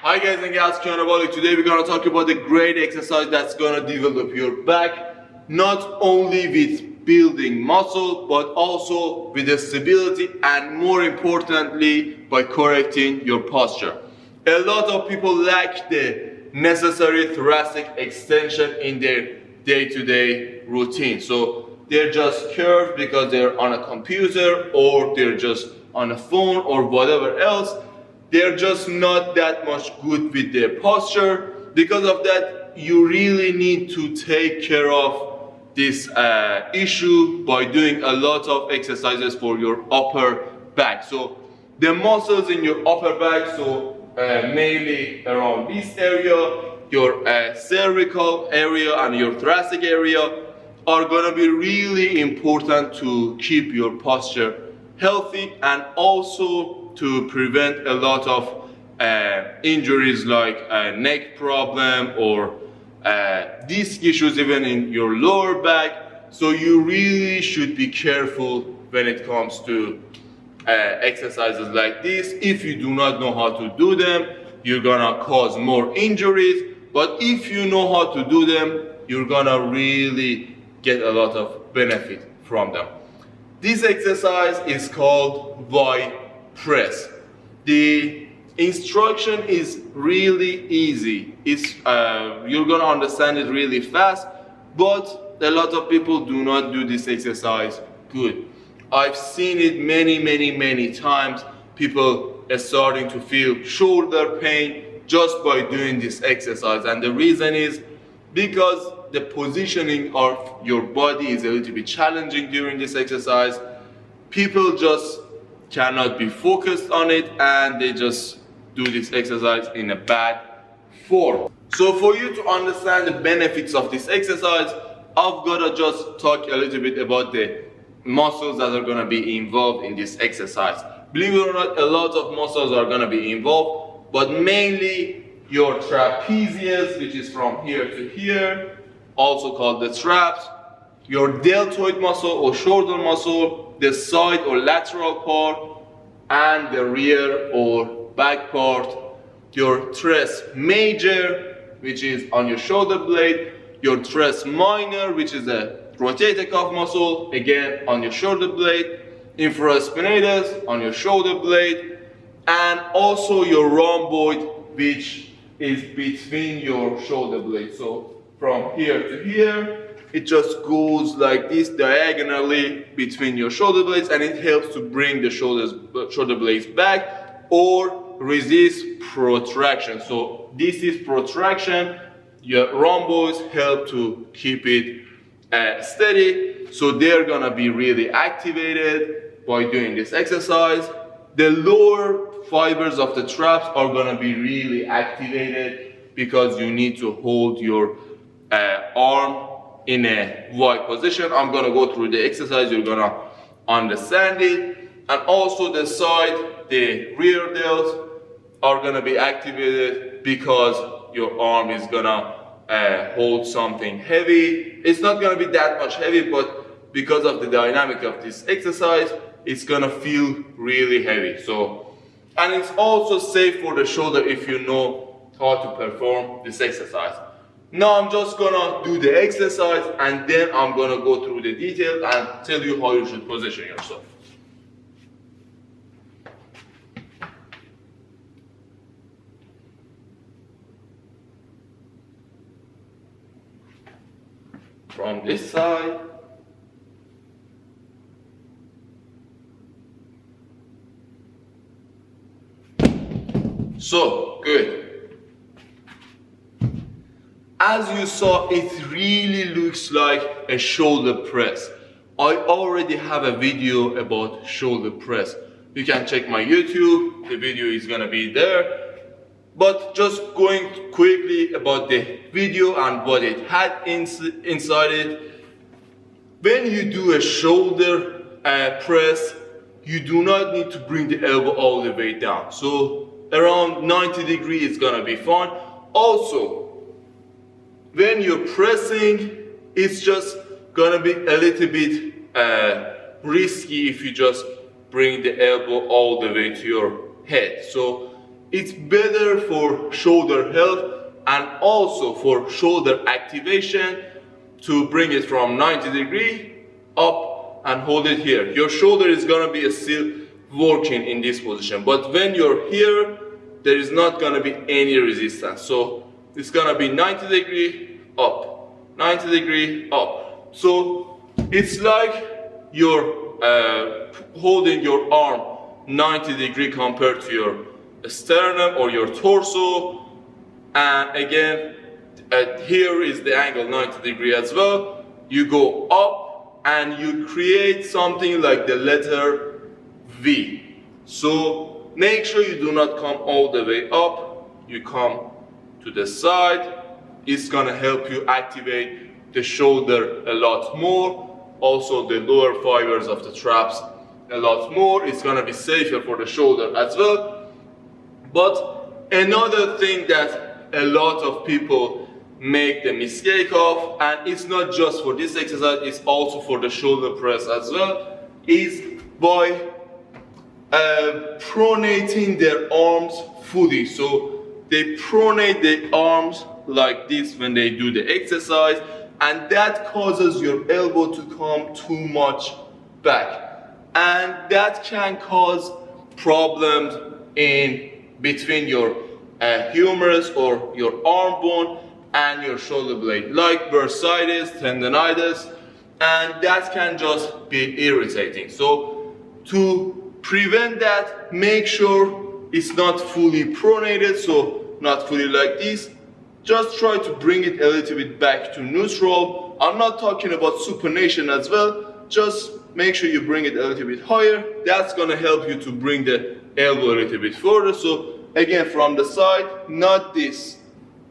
Hi guys and gals, today we're gonna talk about the great exercise that's gonna develop your back, not only with building muscle, but also with the stability and more importantly, by correcting your posture. A lot of people lack the necessary thoracic extension in their day-to-day routine. So they're just curved because they're on a computer or they're just on a phone or whatever else. They're just not that much good with their posture. Because of that, you really need to take care of this issue by doing a lot of exercises for your upper back. So the muscles in your upper back, mainly around this area, your cervical area and your thoracic area, are gonna be really important to keep your posture healthy and also to prevent a lot of injuries like neck problem or disc issues even in your lower back. So you really should be careful when it comes to exercises like this. If you do not know how to do them, you're gonna cause more injuries. But if you know how to do them, you're gonna really get a lot of benefit from them. This exercise is called Y press. The instruction is really easy. You're gonna understand it really fast, but a lot of people do not do this exercise good. I've seen it many times. People are starting to feel shoulder pain just by doing this exercise, and the reason is because the positioning of your body is a little bit challenging during this exercise. People just cannot be focused on it and they just do this exercise in a bad form. So for you to understand the benefits of this exercise, I've got to just talk a little bit about the muscles that are going to be involved in this exercise. Believe it or not, a lot of muscles are going to be involved, but mainly your trapezius, which is from here to here, also called the traps, your deltoid muscle or shoulder muscle, the side or lateral part, and the rear or back part, your tres major, which is on your shoulder blade, your tres minor, which is a rotator cuff muscle, again on your shoulder blade, infraspinatus on your shoulder blade, and also your rhomboid, which is between your shoulder blades. So from here to here, it just goes like this diagonally between your shoulder blades, and it helps to bring the shoulder blades back or resist protraction. So this is protraction. Your rhomboids help to keep it steady. So they're gonna be really activated by doing this exercise. The lower fibers of the traps are gonna be really activated because you need to hold your arm in a Y position. I'm gonna go through the exercise, you're gonna understand it. And also the side, the rear delts are gonna be activated because your arm is gonna hold something heavy. It's not gonna be that much heavy, but because of the dynamic of this exercise, it's gonna feel really heavy. And it's also safe for the shoulder if you know how to perform this exercise. Now I'm just gonna do the exercise and then I'm gonna go through the details and tell you how you should position yourself. From this side. So, good. As you saw, it really looks like a shoulder press. I already have a video about shoulder press. You can check my YouTube, the video is gonna be there. But just going quickly about the video and what it had inside it. When you do a shoulder press, you do not need to bring the elbow all the way down. So around 90 degrees is gonna be fine. Also, when you're pressing, it's just gonna be a little bit risky if you just bring the elbow all the way to your head. So it's better for shoulder health and also for shoulder activation to bring it from 90 degree up and hold it here. Your shoulder is gonna be still working in this position, but when you're here, there is not gonna be any resistance. So it's gonna be 90 degree up, 90 degree up. So it's like you're holding your arm 90 degree compared to your sternum or your torso. And again, here is the angle 90 degree as well. You go up and you create something like the letter V. So make sure you do not come all the way up. You come to the side. It's gonna help you activate the shoulder a lot more. Also the lower fibers of the traps a lot more. It's gonna be safer for the shoulder as well. But another thing that a lot of people make the mistake of, and it's not just for this exercise, it's also for the shoulder press as well, is by pronating their arms fully. So they pronate their arms like this when they do the exercise, and that causes your elbow to come too much back, and that can cause problems in between your humerus or your arm bone and your shoulder blade, like bursitis, tendonitis, and that can just be irritating. So to prevent that, make sure it's not fully pronated, so not fully like this. Just try to bring it a little bit back to neutral. I'm not talking about supination as well. Just make sure you bring it a little bit higher. That's gonna help you to bring the elbow a little bit further. So again, from the side, not this.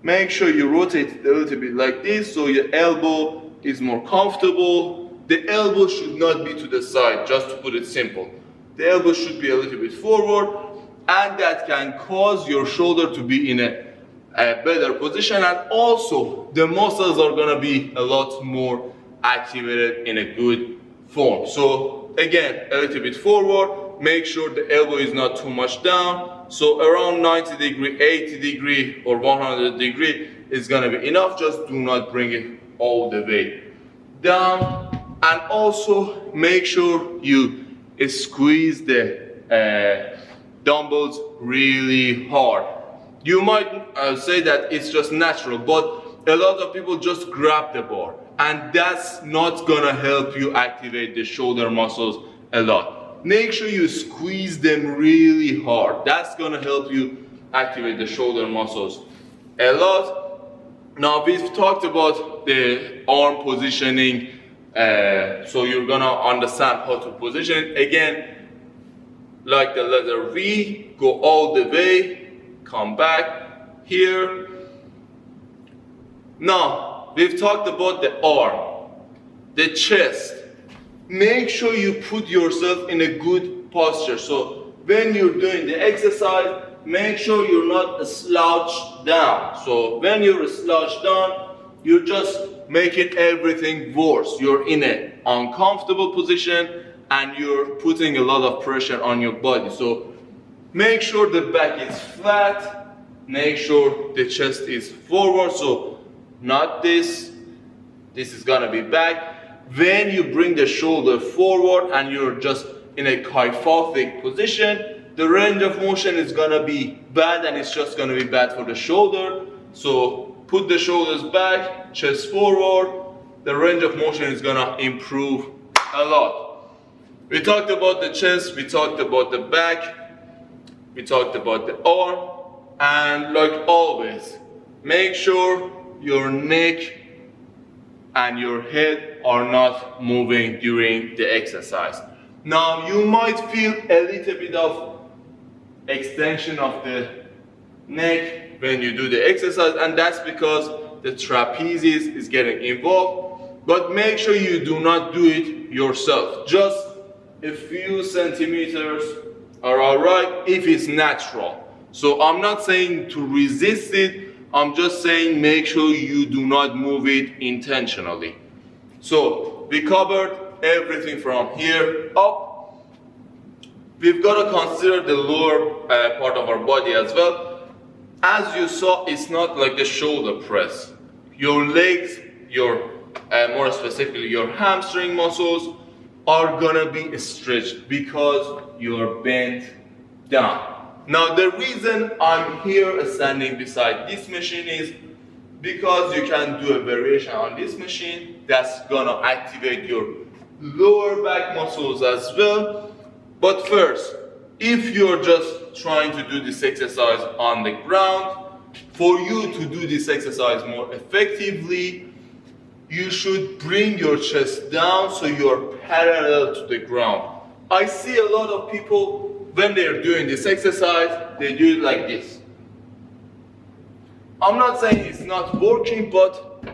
Make sure you rotate it a little bit like this so your elbow is more comfortable. The elbow should not be to the side, just to put it simple. The elbow should be a little bit forward, and that can cause your shoulder to be in a better position, and also the muscles are gonna be a lot more activated in a good form. So again, a little bit forward, make sure the elbow is not too much down. So around 90 degree, 80 degree or 100 degree is gonna be enough. Just do not bring it all the way down. And also make sure you squeeze the dumbbells really hard. You might say that it's just natural, but a lot of people just grab the bar, and that's not gonna help you activate the shoulder muscles a lot. Make sure you squeeze them really hard. That's gonna help you activate the shoulder muscles a lot. Now we've talked about the arm positioning, so you're gonna understand how to position it. Again, like the letter V, go all the way, come back here. Now, we've talked about the arm, the chest. Make sure you put yourself in a good posture. So when you're doing the exercise, make sure you're not slouched down. So when you're slouched down, you're just making everything worse. You're in an uncomfortable position and you're putting a lot of pressure on your body. So make sure the back is flat, make sure the chest is forward, so not this, this is gonna be back. When you bring the shoulder forward and you're just in a kyphosis position, the range of motion is gonna be bad, and it's just gonna be bad for the shoulder. So put the shoulders back, chest forward, the range of motion is gonna improve a lot. We talked about the chest, we talked about the back, we talked about the arm, and like always, make sure your neck and your head are not moving during the exercise. Now you might feel a little bit of extension of the neck when you do the exercise, and that's because the trapezius is getting involved. But make sure you do not do it yourself. Just a few centimeters are alright if it's natural. So I'm not saying to resist it, I'm just saying make sure you do not move it intentionally. So we covered everything from here up. we've got to consider the lower part of our body as well. As you saw, it's not like the shoulder press. Your legs, more specifically your hamstring muscles are gonna be stretched because you're bent down. Now the reason I'm here standing beside this machine is because you can do a variation on this machine that's gonna activate your lower back muscles as well. But first, if you're just trying to do this exercise on the ground, for you to do this exercise more effectively, you should bring your chest down so you're parallel to the ground. I see a lot of people, when they're doing this exercise, they do it like this. I'm not saying it's not working, but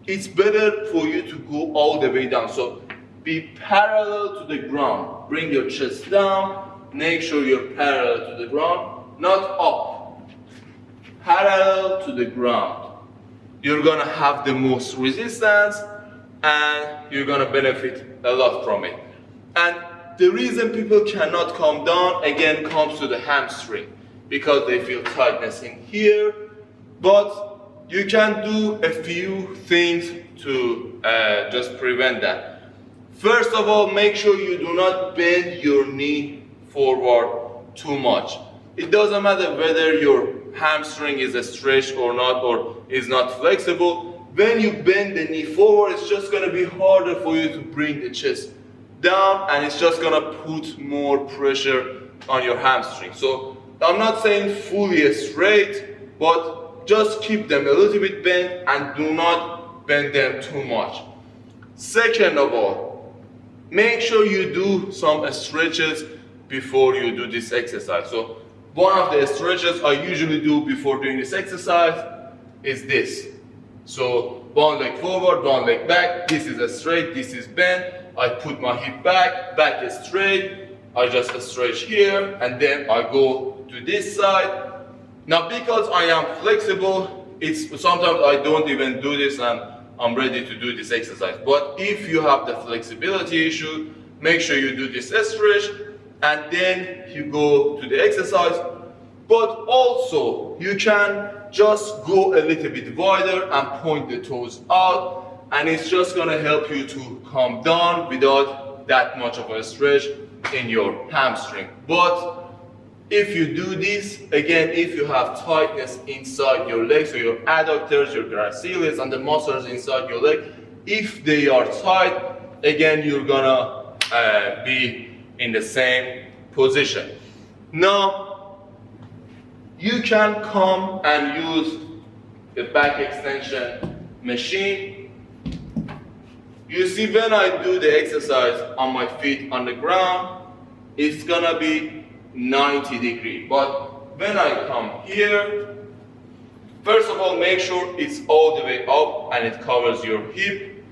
it's better for you to go all the way down. So be parallel to the ground. Bring your chest down, make sure you're parallel to the ground, not up. Parallel to the ground. You're gonna have the most resistance and you're gonna benefit a lot from it. And the reason people cannot come down again comes to the hamstring, because they feel tightness in here. But you can do a few things to just prevent that. First of all, make sure you do not bend your knee forward too much. It doesn't matter whether your hamstring is stretched or not, or is not flexible. When you bend the knee forward, it's just going to be harder for you to bring the chest down, and it's just going to put more pressure on your hamstring. So I'm not saying fully straight, but just keep them a little bit bent and do not bend them too much. Second of all, make sure you do some stretches before you do this exercise. So one of the stretches I usually do before doing this exercise is this. So one leg forward, one leg back. This is a straight, this is bent. I put my hip back, back is straight. I just stretch here, and then I go to this side. Now because I am flexible, sometimes I don't even do this and I'm ready to do this exercise. But if you have the flexibility issue, make sure you do this stretch and then you go to the exercise. But also you can just go a little bit wider and point the toes out, and it's just gonna help you to come down without that much of a stretch in your hamstring. But if you do this, again, if you have tightness inside your legs, so your adductors, your gracilis, and the muscles inside your leg, if they are tight, again, you're gonna be in the same position. Now, you can come and use the back extension machine. You see, when I do the exercise on my feet on the ground, it's gonna be 90 degrees. But when I come here, first of all, make sure it's all the way up and it covers your hip.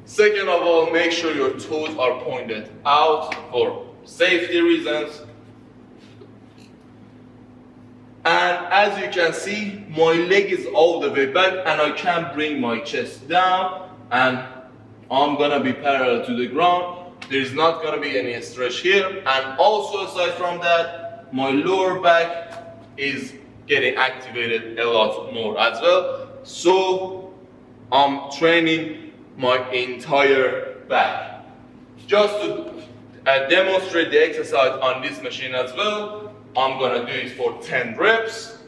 Second of all, make sure your toes are pointed out for safety reasons. And as you can see, my leg is all the way back and I can bring my chest down and I'm gonna be parallel to the ground. There's not gonna be any stretch here. And also aside from that, my lower back is getting activated a lot more as well. So I'm training my entire back. Just to demonstrate the exercise on this machine as well, I'm gonna do it for 10 reps.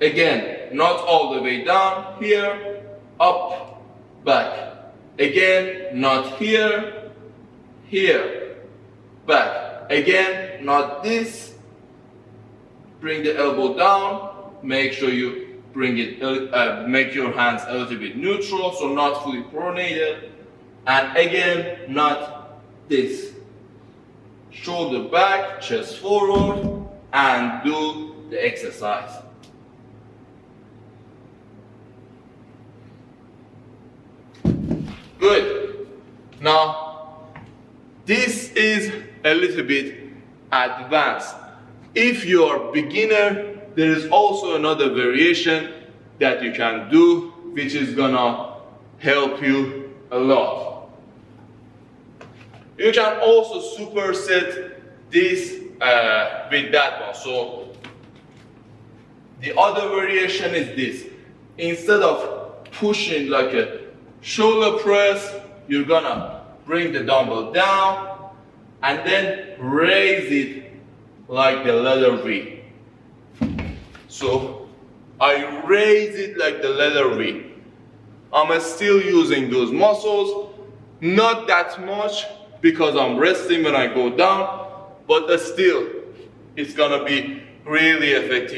Again, not all the way down, here, up, back. Again, not here, here, back. Again, not this. Bring the elbow down, make sure you bring it, make your hands a little bit neutral, so not fully pronated. And again, not this. Shoulder back, chest forward, and do the exercise. Good. Now, this is a little bit advanced. If you're beginner, there is also another variation that you can do, which is gonna help you a lot. You can also superset this with that one. So the other variation is this. Instead of pushing like a shoulder press, you're gonna bring the dumbbell down and then raise it like the letter V. So I raise it like the letter V. I'm still using those muscles, not that much because I'm resting when I go down, but still it's gonna be really effective.